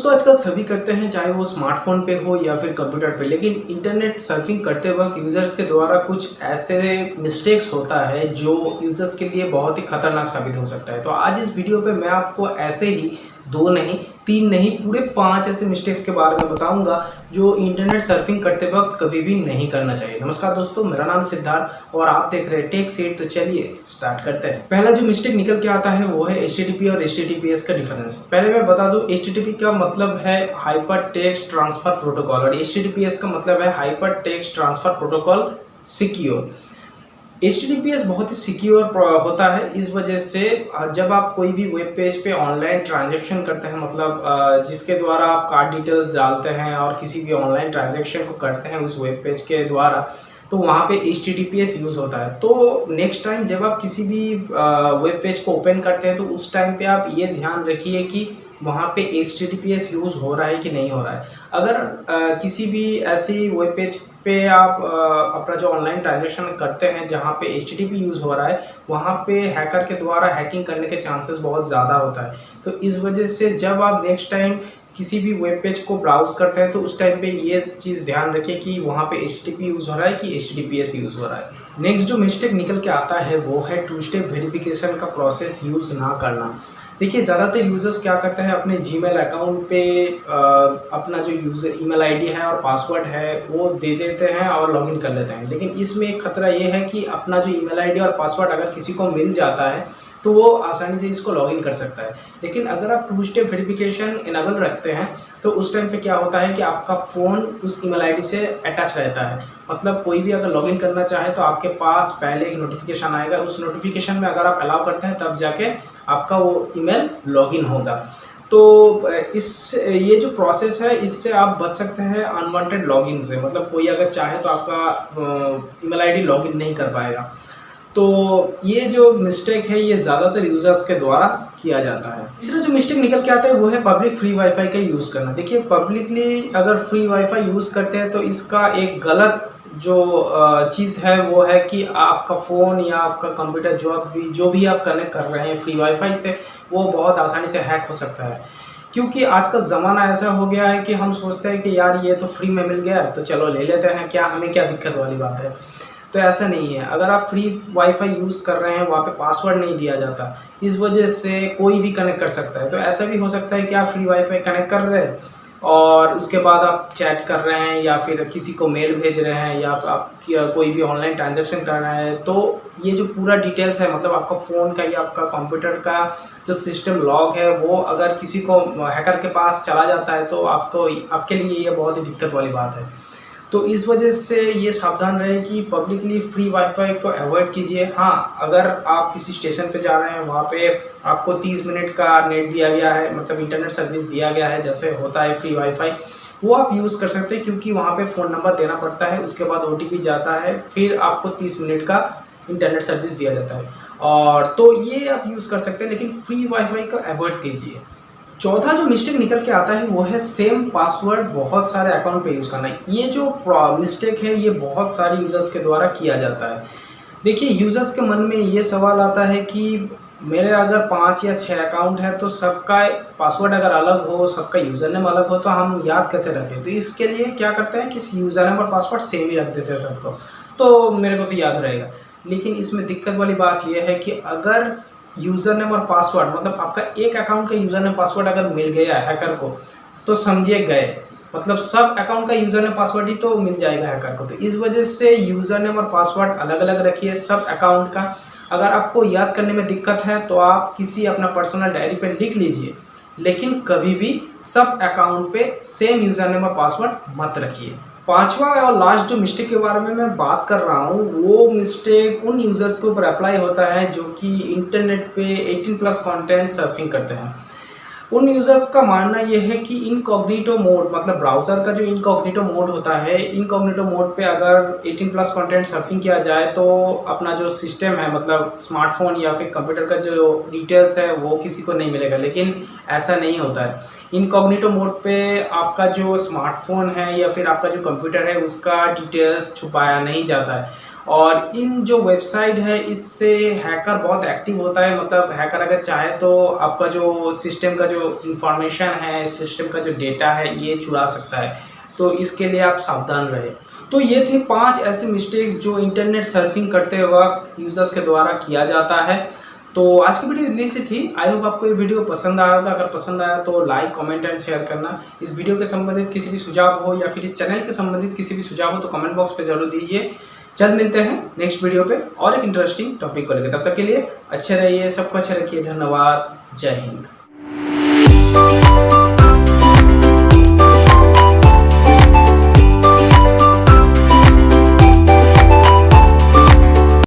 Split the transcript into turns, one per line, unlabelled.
दोस्तों आजकल सभी करते हैं, चाहे वो स्मार्टफोन पे हो या फिर कंप्यूटर पे, लेकिन इंटरनेट सर्फिंग करते वक्त यूज़र्स के द्वारा कुछ ऐसे मिस्टेक्स होता है जो यूज़र्स के लिए बहुत ही खतरनाक साबित हो सकता है। तो आज इस वीडियो पे मैं आपको ऐसे ही 2 नहीं 3 नहीं पूरे 5 ऐसे मिस्टेक्स के बारे में बताऊंगा जो इंटरनेट सर्फिंग करते वक्त कभी भी नहीं करना चाहिए। नमस्कार दोस्तों, मेरा नाम सिद्धार्थ और आप देख रहे हैं टेक सेट। तो चलिए स्टार्ट करते हैं। पहला जो मिस्टेक निकल के आता है वो है HTTP और HTTPS का डिफरेंस। पहले मैं बता दूं, HTTP का मतलब है हाइपर टेक्स्ट ट्रांसफर प्रोटोकॉल और HTTPS का मतलब है hyper text transfer protocol secure. HTTPS बहुत ही सिक्योर होता है, इस वजह से जब आप कोई भी वेब पेज पे ऑनलाइन ट्रांजैक्शन करते हैं, मतलब जिसके द्वारा आप कार्ड डिटेल्स डालते हैं और किसी भी ऑनलाइन ट्रांजैक्शन को करते हैं उस वेब पेज के द्वारा, तो वहाँ पे HTTPS यूज़ होता है। तो नेक्स्ट टाइम जब आप किसी भी वेब पेज को ओपन करते हैं तो उस टाइम पे आप ये ध्यान रखिए कि वहाँ पे HTTPS यूज़ हो रहा है कि नहीं हो रहा है। अगर किसी भी ऐसी वेब पेज पे आप अपना जो ऑनलाइन ट्रांजैक्शन करते हैं जहाँ पे HTTP यूज़ हो रहा है, वहाँ पे हैकर के द्वारा हैकिंग करने के चांसेस बहुत ज़्यादा होता है। तो इस वजह से जब आप नेक्स्ट टाइम किसी भी वेब पेज को ब्राउज करते हैं तो उस टाइम पे ये चीज़ ध्यान रखिए कि वहाँ पे HTTP यूज़ हो रहा है कि HTTPS यूज़ हो रहा है। नेक्स्ट जो मिस्टेक निकल के आता है वो है 2 स्टेप वेरिफिकेशन का प्रोसेस यूज़ ना करना। देखिए, ज़्यादातर यूज़र्स क्या करते हैं, अपने जीमेल अकाउंट पे अपना जो यूज़र ईमेल आईडी है और पासवर्ड है वो दे देते हैं और लॉगिन कर लेते हैं। लेकिन इसमें एक खतरा ये है कि अपना जो ईमेल आईडी और पासवर्ड अगर किसी को मिल जाता है तो वो आसानी से इसको लॉगिन कर सकता है। लेकिन अगर आप 2 स्टेप वेरिफिकेशन इनेबल रखते हैं तो उस टाइम पे क्या होता है कि आपका फ़ोन उस ईमेल आईडी से अटैच रहता है। मतलब कोई भी अगर लॉगिन करना चाहे तो आपके पास पहले एक नोटिफिकेशन आएगा, उस नोटिफिकेशन में अगर आप अलाउ करते हैं तब जाके आपका वो ईमेल लॉगिन होगा। तो ये जो प्रोसेस है इससे आप बच सकते हैं अनवांटेड लॉगिन से। मतलब कोई अगर चाहे तो आपका ईमेल आईडी लॉगिन नहीं कर पाएगा। तो ये जो मिस्टेक है ये ज़्यादातर यूज़र्स के द्वारा किया जाता है। तीसरा जो मिस्टेक निकल के आता है वो है पब्लिक फ्री वाईफाई का यूज़ करना। देखिए, पब्लिकली अगर फ्री वाईफाई यूज़ करते हैं तो इसका एक गलत जो चीज़ है वो है कि आपका फ़ोन या आपका कंप्यूटर जो भी आप कनेक्ट कर रहे हैं फ्री वाईफाई से, वो बहुत आसानी से हैक हो सकता है। क्योंकि आजकल ज़माना ऐसा हो गया है कि हम सोचते हैं कि यार ये तो फ्री में मिल गया है तो चलो ले लेते हैं, क्या हमें क्या दिक्कत वाली बात है। तो ऐसा नहीं है। अगर आप फ्री वाईफाई यूज़ कर रहे हैं वहाँ पे पासवर्ड नहीं दिया जाता, इस वजह से कोई भी कनेक्ट कर सकता है। तो ऐसा भी हो सकता है कि आप फ्री वाईफाई कनेक्ट कर रहे हैं और उसके बाद आप चैट कर रहे हैं या फिर किसी को मेल भेज रहे हैं या आप कोई भी ऑनलाइन ट्रांजैक्शन कर रहे हैं, तो ये जो पूरा डिटेल्स है, मतलब आपका फ़ोन का या आपका कंप्यूटर का जो सिस्टम लॉग है वो अगर किसी को हैकर के पास चला जाता है तो आपके लिए ये बहुत ही दिक्कत वाली बात है। तो इस वजह से ये सावधान रहे कि पब्लिकली फ्री वाईफाई को अवॉइड कीजिए। हाँ, अगर आप किसी स्टेशन पे जा रहे हैं वहाँ पे आपको 30 मिनट का नेट दिया गया है, मतलब इंटरनेट सर्विस दिया गया है जैसे होता है फ्री वाईफाई, वो आप यूज़ कर सकते हैं क्योंकि वहाँ पे फ़ोन नंबर देना पड़ता है, उसके बाद OTP जाता है, फिर आपको 30 मिनट का इंटरनेट सर्विस दिया जाता है। और तो ये आप यूज़ कर सकते हैं, लेकिन फ्री वाईफाई को अवॉइड कीजिए। चौथा जो मिस्टेक निकल के आता है वो है सेम पासवर्ड बहुत सारे अकाउंट पे यूज़ करना। ये जो मिस्टेक है ये बहुत सारे यूज़र्स के द्वारा किया जाता है। देखिए, यूज़र्स के मन में ये सवाल आता है कि मेरे अगर 5 या 6 अकाउंट है तो सबका पासवर्ड अगर अलग हो, सबका यूज़र नेम अलग हो तो हम याद कैसे रखें। तो इसके लिए क्या करते हैं कि यूज़र नेम और पासवर्ड सेम ही रख देते हैं सबको, तो मेरे को तो याद रहेगा। लेकिन इसमें दिक्कत वाली बात यह है कि अगर यूज़र नेम और पासवर्ड, मतलब आपका एक अकाउंट का यूज़र नेम पासवर्ड अगर मिल गया हैकर को तो समझिए गए, मतलब सब अकाउंट का यूज़र नेम पासवर्ड ही तो मिल जाएगा हैकर को। तो इस वजह से यूज़र नेम और पासवर्ड अलग अलग रखिए सब अकाउंट का। अगर आपको याद करने में दिक्कत है तो आप किसी अपना पर्सनल डायरी पे लिख लीजिए, लेकिन कभी भी सब अकाउंट पे सेम यूज़र नेम और पासवर्ड मत रखिए। पांचवा और लास्ट जो मिस्टेक के बारे में मैं बात कर रहा हूँ वो मिस्टेक उन यूज़र्स के ऊपर अप्लाई होता है जो कि इंटरनेट पे 18+ कंटेंट सर्फिंग करते हैं। उन यूज़र्स का मानना यह है कि इनकॉग्निटो मोड, मतलब ब्राउज़र का जो इनकॉग्निटो मोड होता है, इनकॉग्निटो मोड पे अगर 18+ कंटेंट सर्फिंग किया जाए तो अपना जो सिस्टम है, मतलब स्मार्टफोन या फिर कंप्यूटर का जो डिटेल्स है वो किसी को नहीं मिलेगा। लेकिन ऐसा नहीं होता है। इनकॉग्निटो मोड पे आपका जो स्मार्टफोन है या फिर आपका जो कंप्यूटर है उसका डिटेल्स छुपाया नहीं जाता है और इन जो वेबसाइट है इससे हैकर बहुत एक्टिव होता है, मतलब हैकर अगर चाहे तो आपका जो सिस्टम का जो इंफॉर्मेशन है, सिस्टम का जो डेटा है ये चुरा सकता है, तो इसके लिए आप सावधान रहे। तो ये थे 5 ऐसे मिस्टेक्स जो इंटरनेट सर्फिंग करते वक्त यूज़र्स के द्वारा किया जाता है। तो आज की वीडियो इतनी सी थी। आई होप आपको ये वीडियो पसंद आया होगा। अगर पसंद आया तो लाइक, कमेंट एंड शेयर करना। इस वीडियो के संबंधित किसी भी सुझाव हो या फिर इस चैनल के संबंधित किसी भी सुझाव हो तो कमेंट बॉक्स पे जरूर दीजिए। जल्द मिलते हैं नेक्स्ट वीडियो पे और एक इंटरेस्टिंग टॉपिक को लेकर। तब तक के लिए अच्छे रहिए, सबको अच्छे रखिए। धन्यवाद। जय हिंद।